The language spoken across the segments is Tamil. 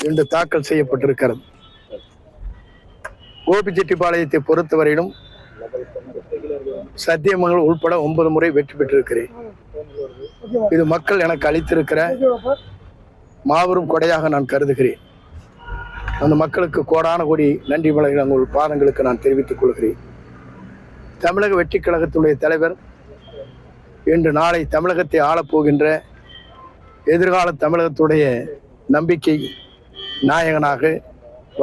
இன்று தாக்கல் செய்யப்பட்டிருக்கிறது. கோபிச்செட்டிப்பாளையத்தை பொறுத்தவரையிலும் சத்தியமங்கலம் உள்பட 9 முறை வெற்றி பெற்றிருக்கிறேன். இது மக்கள் எனக்கு அளித்திருக்கிற மாபெரும் கொடையாக நான் கருதுகிறேன். அந்த மக்களுக்கு கோடான கோடி நன்றி மலர்கள் உங்கள் பாதங்களுக்கு நான் தெரிவித்துக் கொள்கிறேன். தமிழக வெற்றி கழகத்துடைய தலைவர் இன்று நாளை தமிழகத்தை ஆளப்போகின்ற எதிர்கால தமிழகத்துடைய நம்பிக்கை நாயகனாக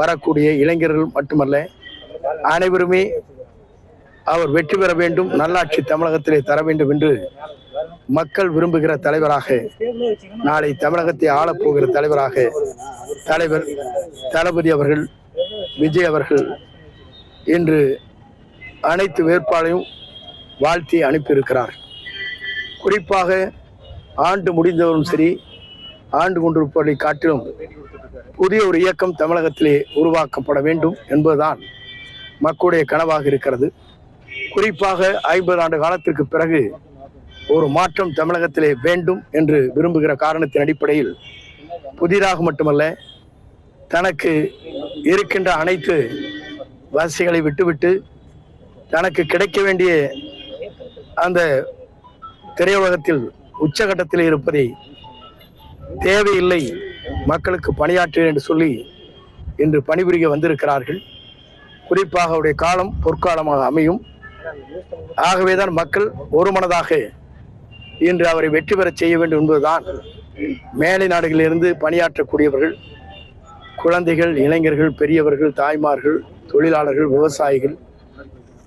வரக்கூடிய இளைஞர்கள் மட்டுமல்ல, அனைவருமே அவர் வெற்றி பெற வேண்டும், நல்லாட்சி தமிழகத்திலே தர வேண்டும் என்று மக்கள் விரும்புகிற தலைவராக, நாளை தமிழகத்தை ஆளப்போகிற தலைவராக தலைவர் தளபதி அவர்கள், விஜய் அவர்கள் இன்று அனைத்து வேட்பாளையும் வாழ்த்தி அனுப்பியிருக்கிறார். குறிப்பாக ஆண்டு முடிந்தவரும் சரி, ஆண்டு கொண்டிருப்பதை காட்டிலும் புதிய ஒரு இயக்கம் தமிழகத்திலே உருவாக்கப்பட வேண்டும் என்பதுதான் மக்களுடைய கனவாக இருக்கிறது. குறிப்பாக 50 ஆண்டு காலத்திற்கு பிறகு ஒரு மாற்றம் தமிழகத்திலே வேண்டும் என்று விரும்புகிற காரணத்தின் அடிப்படையில் புதிதாக மட்டுமல்ல, தனக்கு இருக்கின்ற அனைத்து வசதிகளை விட்டுவிட்டு தனக்கு கிடைக்க வேண்டிய அந்த திரையுலகத்தில் உச்சகட்டத்தில் இருப்பதை தேவையில்லை, மக்களுக்கு பணியாற்றுவேன் என்று சொல்லி இன்று பணிபுரிய வந்திருக்கிறார்கள். குறிப்பாக அவருடைய காலம் பொற்காலமாக அமையும். ஆகவேதான் மக்கள் ஒரு மனதாக இன்று அவரை வெற்றி பெற செய்ய வேண்டும் என்பதுதான் மேலை நாடுகளிலிருந்து பணியாற்றக்கூடியவர்கள், குழந்தைகள், இளைஞர்கள், பெரியவர்கள், தாய்மார்கள், தொழிலாளர்கள், விவசாயிகள்,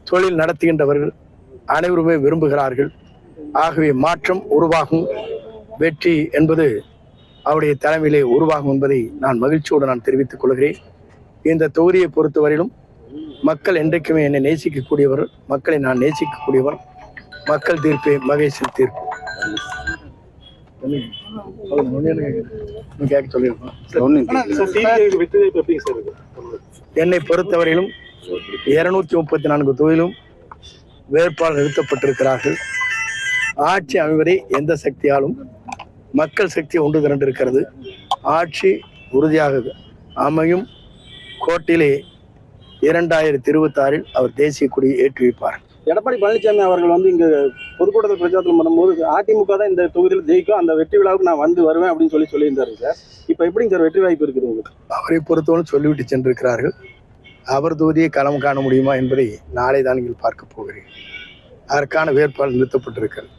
தொழில் நடத்துகின்றவர்கள் அனைவருமே விரும்புகிறார்கள். ஆகவே மாற்றம் உருவாகும், வெற்றி என்பது அவருடைய தலைமையிலே உருவாகும் என்பதை நான் மகிழ்ச்சியோடு நான் தெரிவித்துக் கொள்கிறேன். இந்த தொகுதியை பொறுத்தவரையிலும் மக்கள் என்றைக்குமே என்னை நேசிக்கக்கூடியவர், மக்களை நான் நேசிக்கக்கூடியவர். மக்கள் தீர்ப்பே மகேஷின் தீர்ப்பு. என்னை பொறுத்தவரையிலும் 234 தொகுதியிலும் வேட்பாளர் நிறுத்தப்பட்டிருக்கிறார்கள். ஆட்சி அமைவதை எந்த சக்தியாலும் மக்கள் சக்தி ஒன்று திரண்டிருக்கிறது. ஆட்சி உறுதியாக அமையும். கோட்டிலே 2026 அவர் தேசிய கொடியை ஏற்றி வைப்பார். எடப்பாடி பழனிசாமி அவர்கள் இங்க பொதுக்கூட்டத்தில் பிரச்சாரத்தில் பண்ணும்போது அதிமுக தான் இந்த தொகுதியில் ஜெயிக்கும், அந்த வெற்றி விழாவுக்கு நான் வருவேன் அப்படின்னு சொல்லியிருந்தாரு சார். இப்போ எப்படிங்க சார் வெற்றி வாய்ப்பு இருக்குது உங்களுக்கு? அவரை பொறுத்தவரை சொல்லிவிட்டு சென்றிருக்கிறார்கள். அவர் தொகுதியை களம் காண முடியுமா என்பதை நாளை தான் நீங்கள் பார்க்க போகிறேன். அதற்கான வேட்பாளர் நிறுத்தப்பட்டிருக்கிறது.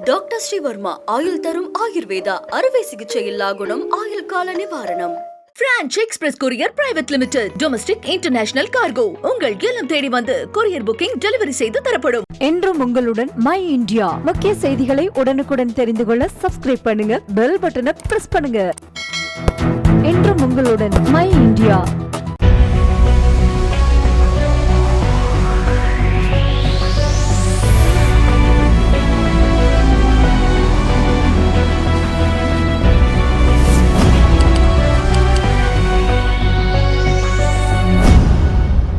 டாக்டர் ஸ்ரீவர்மா ஆயுள் தரும் ஆயுர்வேதா அறுவை சிகிச்சை இல்லா குணம், ஆயுள் கால நிவாரணம். Branch express courier private limited, domestic international cargo. உங்கள் இல்லம் தேடி வந்து கொரியர் புக்கிங் டெலிவரி செய்து தரப்படும். என்றும் உங்களுடன் மை இந்தியா. முக்கிய செய்திகளை உடனுக்குடன் தெரிந்து கொள்ள சப்ஸ்கிரைப் பண்ணுங்க, பெல் பட்டனை பிரஸ் பண்ணுங்க. என்றும் உங்களுடன் மை இந்தியா.